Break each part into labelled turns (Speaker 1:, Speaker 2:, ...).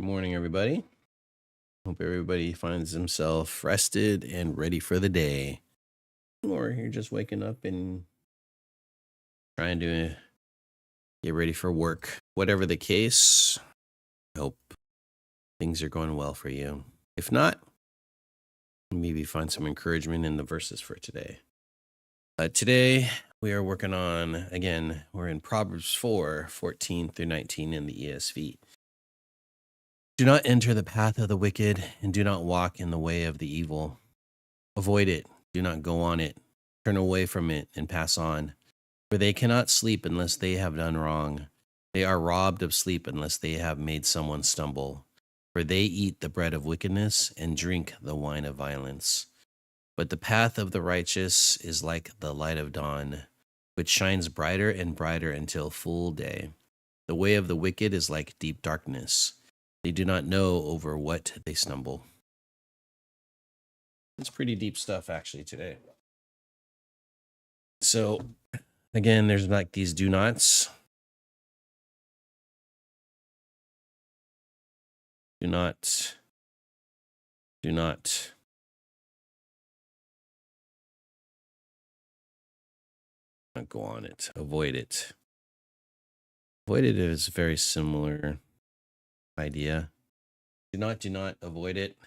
Speaker 1: Morning, everybody. Hope everybody finds themselves rested and ready for the day. Or you're just waking up and trying to get ready for work. Whatever the case, I hope things are going well for you. If not, maybe find some encouragement in the verses for today. Today, we are working on, again, we're in Proverbs 4:14 through 19 in the ESV. Do not enter the path of the wicked, and do not walk in the way of the evil. Avoid it, do not go on it. Turn away from it and pass on. For they cannot sleep unless they have done wrong. They are robbed of sleep unless they have made someone stumble. For they eat the bread of wickedness and drink the wine of violence. But the path of the righteous is like the light of dawn, which shines brighter and brighter until full day. The way of the wicked is like deep darkness. They do not know over what they stumble. It's pretty deep stuff, actually, today. So, again, there's like these do nots. Do not. Not go on it. Avoid it. Avoid it is a very similar idea. Do not avoid it.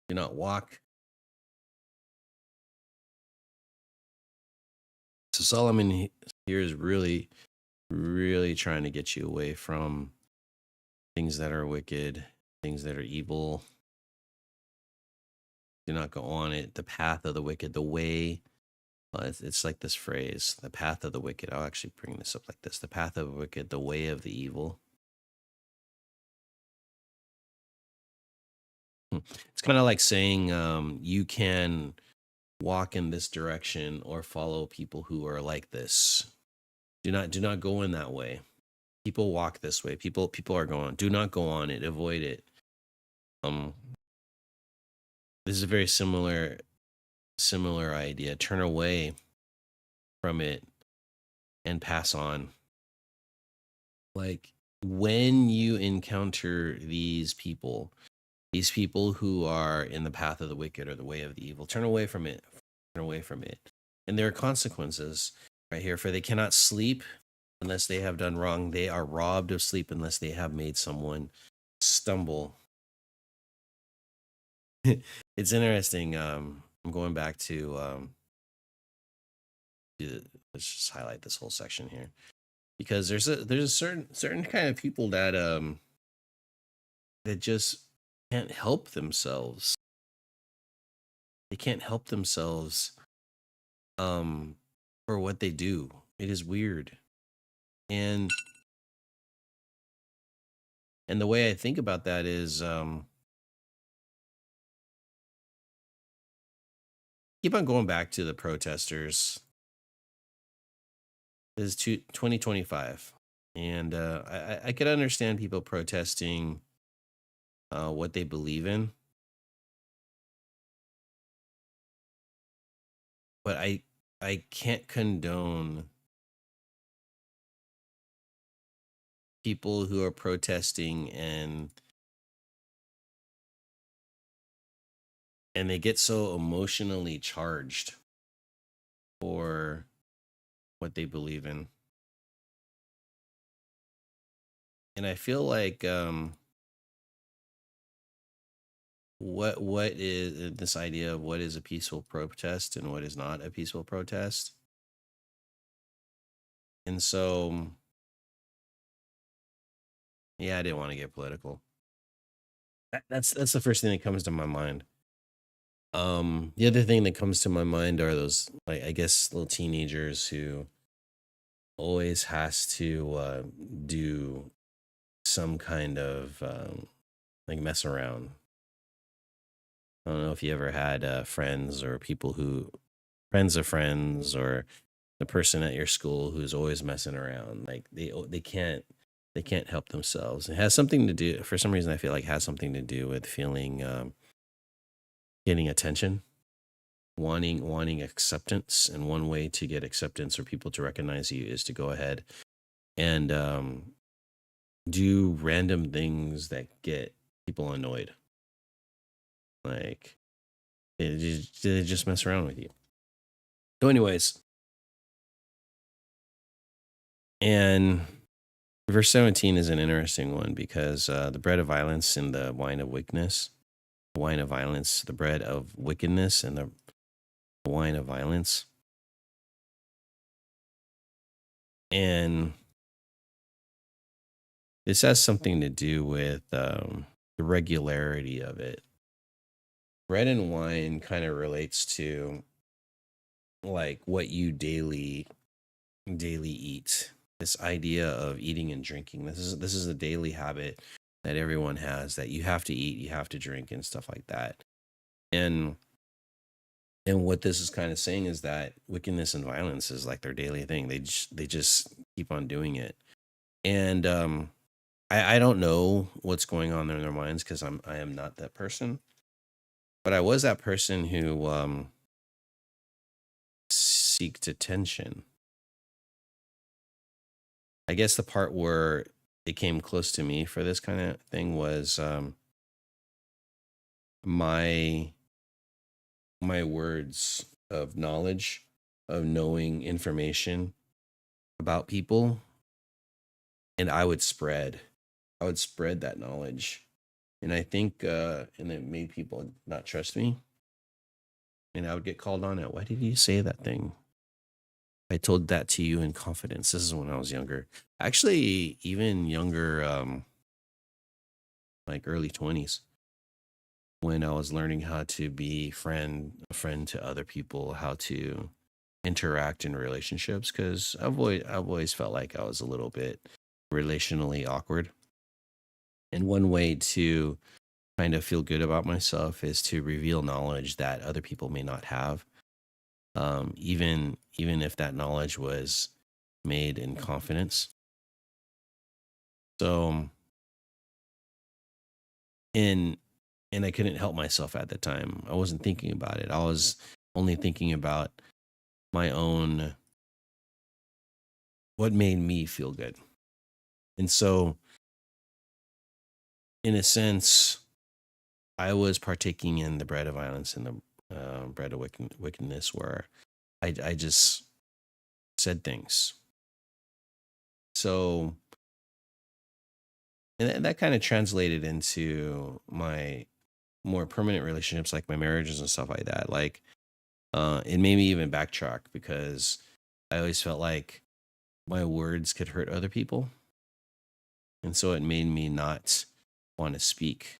Speaker 1: Do not walk. So Solomon here is really, really trying to get you away from things that are wicked, things that are evil. Do not go on it. The path of the wicked, the way. It's like this phrase, the path of the wicked. I'll actually bring this up like this. The path of the wicked, the way of the evil. It's kind of like saying you can walk in this direction or follow people who are like this. Do not go in that way. People walk this way. People are going. Do not go on it. Avoid it. This is a very similar idea. Turn away from it and pass on. Like when you encounter these people who are in the path of the wicked or the way of the evil, turn away from it. Turn away from it. And there are consequences right here. For they cannot sleep unless they have done wrong. They are robbed of sleep unless they have made someone stumble. It's interesting. I'm going back to let's just highlight this whole section here, because there's a certain kind of people that that just can't help themselves. They can't help themselves for what they do. It is weird. And the way I think about that is keep on going back to the protesters. This is 2025. And I could understand people protesting what they believe in. But I can't condone people who are protesting and they get so emotionally charged for what they believe in. And I feel like what is this idea of what is a peaceful protest and what is not a peaceful protest? And so yeah, I didn't want to get political. That's the first thing that comes to my mind. The other thing that comes to my mind are those, like, I guess, little teenagers who always has to do some kind of like mess around. I don't know if you ever had friends or people who friends of friends, or the person at your school who's always messing around. Like they can't help themselves. It has something to do, for some reason I feel like it has something to do with feeling getting attention, wanting acceptance. And one way to get acceptance or people to recognize you is to go ahead and do random things that get people annoyed. Like they just mess around with you. So, anyways, and verse 17 is an interesting one because the bread of violence and the wine of weakness, the wine of violence, the bread of wickedness, and the wine of violence. And this has something to do with the regularity of it. Bread and wine kind of relates to like what you daily eat. This idea of eating and drinking. This is a daily habit that everyone has, that you have to eat, you have to drink, and stuff like that. And what this is kind of saying is that wickedness and violence is like their daily thing. They just keep on doing it. And I don't know what's going on in their minds because I am not that person. But I was that person who seeked attention. I guess the part where it came close to me for this kind of thing was my my words of knowledge, of knowing information about people, and I would spread that knowledge. And I think and it made people not trust me. And I would get called on it. Why did you say that thing? I told that to you in confidence. This is when I was younger. Actually, even younger, like early 20s, when I was learning how to be a friend to other people, how to interact in relationships, because I've always felt like I was a little bit relationally awkward. And one way to kind of feel good about myself is to reveal knowledge that other people may not have, even if that knowledge was made in confidence. So, and and I couldn't help myself at the time. I wasn't thinking about it. I was only thinking about my own, what made me feel good. And so, in a sense, I was partaking in the bread of violence and the bread of wickedness, where I just said things. So, and that kind of translated into my more permanent relationships, like my marriages and stuff like that. Like, it made me even backtrack because I always felt like my words could hurt other people. And so it made me not want to speak,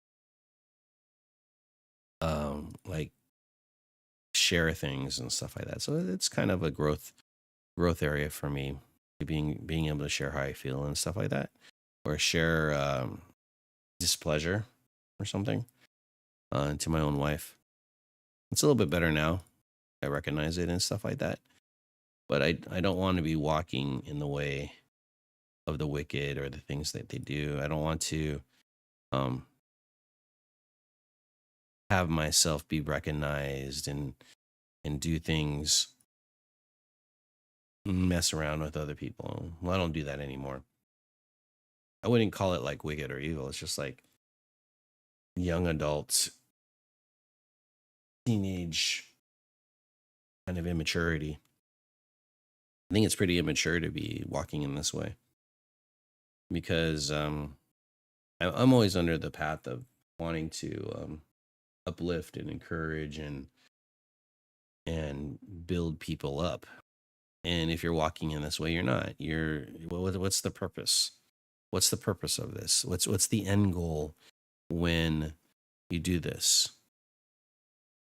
Speaker 1: like share things and stuff like that. So it's kind of a growth area for me, being able to share how I feel and stuff like that, or share displeasure or something to my own wife. It's a little bit better now. I recognize it and stuff like that. But I don't want to be walking in the way of the wicked or the things that they do. I don't want to um, have myself be recognized and do things, mess around with other people. Well, I don't do that anymore. I wouldn't call it like wicked or evil. It's just like young adults, teenage kind of immaturity. I think it's pretty immature to be walking in this way because I'm always under the path of wanting to uplift and encourage and build people up. And if you're walking in this way, you're not. What's the purpose? What's the purpose of this? What's the end goal when you do this?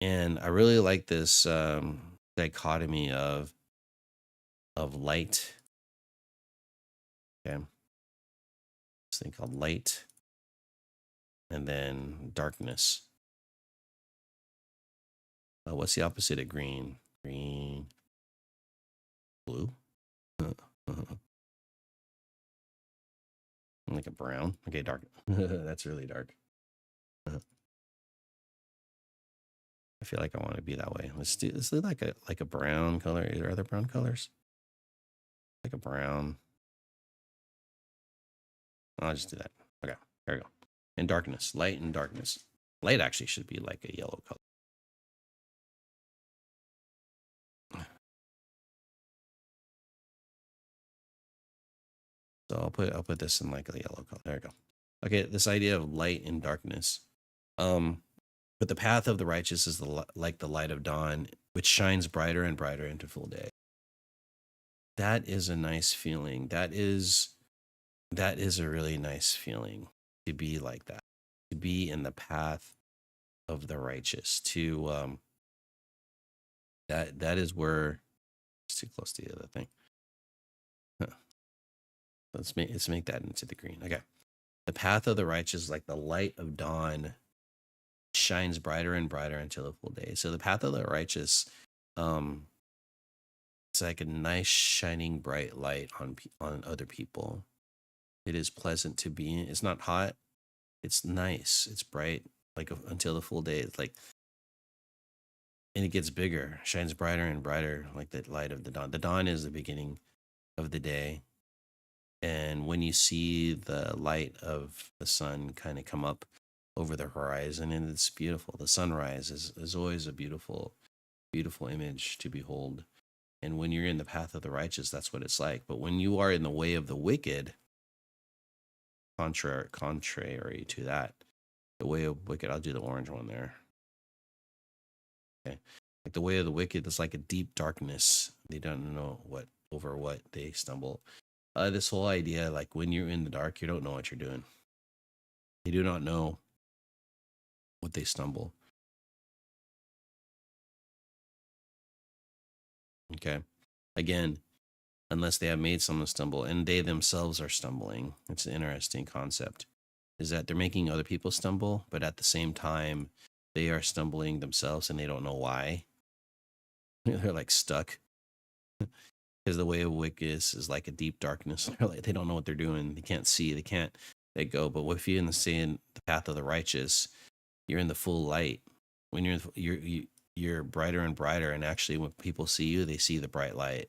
Speaker 1: And I really like this dichotomy of light. Okay, this thing called light, and then darkness. What's the opposite of green? Green, blue. Uh, like a brown. Okay, dark. That's really dark. Uh, I feel like I want to be that way. Let's do like a brown color. Are there other brown colors? Like a brown. I'll just do that. Okay, there we go. And darkness, light and darkness. Light actually should be like a yellow color. So I'll put this in like a yellow color. There we go. Okay, this idea of light and darkness. Um, but the path of the righteous is like the light of dawn, which shines brighter and brighter into full day. That is a nice feeling. That is a really nice feeling to be like that. To be in the path of the righteous. To that is where it's too close to the other thing. Huh. Let's make that into the green. Okay. The path of the righteous, like the light of dawn, shines brighter and brighter until the full day. So the path of the righteous, um, it's like a nice shining bright light on other people. It is pleasant to be in. It's not hot. It's nice. It's bright, like until the full day. It's like, and it gets bigger, shines brighter and brighter, like the light of the dawn. The dawn is the beginning of the day. And when you see the light of the sun kind of come up over the horizon, and it's beautiful. The sunrise is always a beautiful, beautiful image to behold. And when you're in the path of the righteous, that's what it's like. But when you are in the way of the wicked, contrary to that, the way of wicked, I'll do the orange one there. Okay. Like the way of the wicked is like a deep darkness. They don't know what they stumble. This whole idea, like when you're in the dark, you don't know what you're doing. You do not know what they stumble. Okay. Again, unless they have made someone stumble and they themselves are stumbling. It's an interesting concept. Is that they're making other people stumble, but at the same time, they are stumbling themselves and they don't know why. They're like stuck because the way of wicked is like a deep darkness. They're like, they don't know what they're doing. They can't see. They can't let go. But if you're in the path of the righteous, you're in the full light. When you're brighter and brighter, and actually, when people see you, they see the bright light.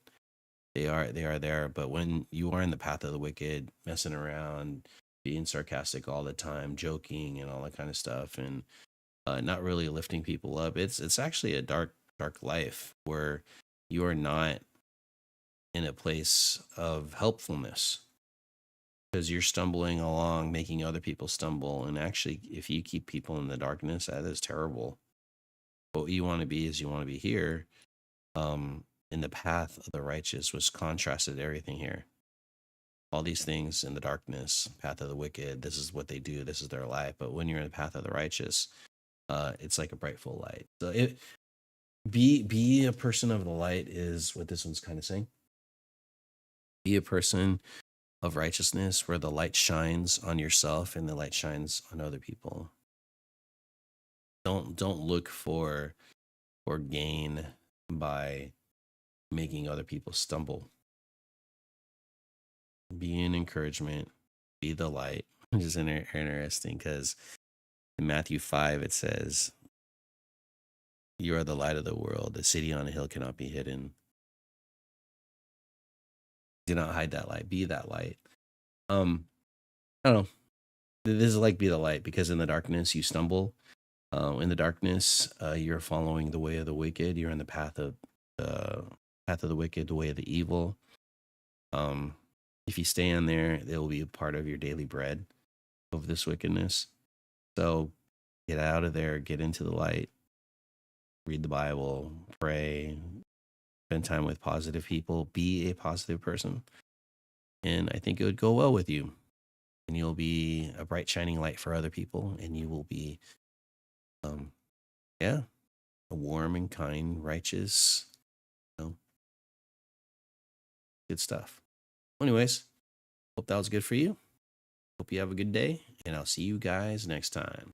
Speaker 1: They are there. But when you are in the path of the wicked, messing around, being sarcastic all the time, joking, and all that kind of stuff, and not really lifting people up, it's actually a dark life where you are not in a place of helpfulness because you're stumbling along, making other people stumble. And actually, if you keep people in the darkness, that is terrible. What you want to be is you want to be here, in the path of the righteous, which contrasted everything here. All these things in the darkness, path of the wicked, this is what they do, this is their life. But when you're in the path of the righteous, it's like a bright full light. So be a person of the light is what this one's kind of saying. Be a person of righteousness where the light shines on yourself and the light shines on other people. Don't look for gain by making other people stumble. Be an encouragement, be the light, which is interesting because in Matthew 5 it says, "You are the light of the world. The city on a hill cannot be hidden. Do not hide that light. Be that light." I don't know. This is like be the light because in the darkness you stumble. In the darkness, you're following the way of the wicked. You're in the path of the wicked, the way of the evil. Um, if you stay in there, it will be a part of your daily bread of this wickedness. So get out of there, get into the light, read the Bible, pray, spend time with positive people, be a positive person. And I think it would go well with you. And you'll be a bright, shining light for other people. And you will be, um, yeah, a warm and kind, righteous, you know, good stuff. Anyways, hope that was good for you. Hope you have a good day. And I'll see you guys next time.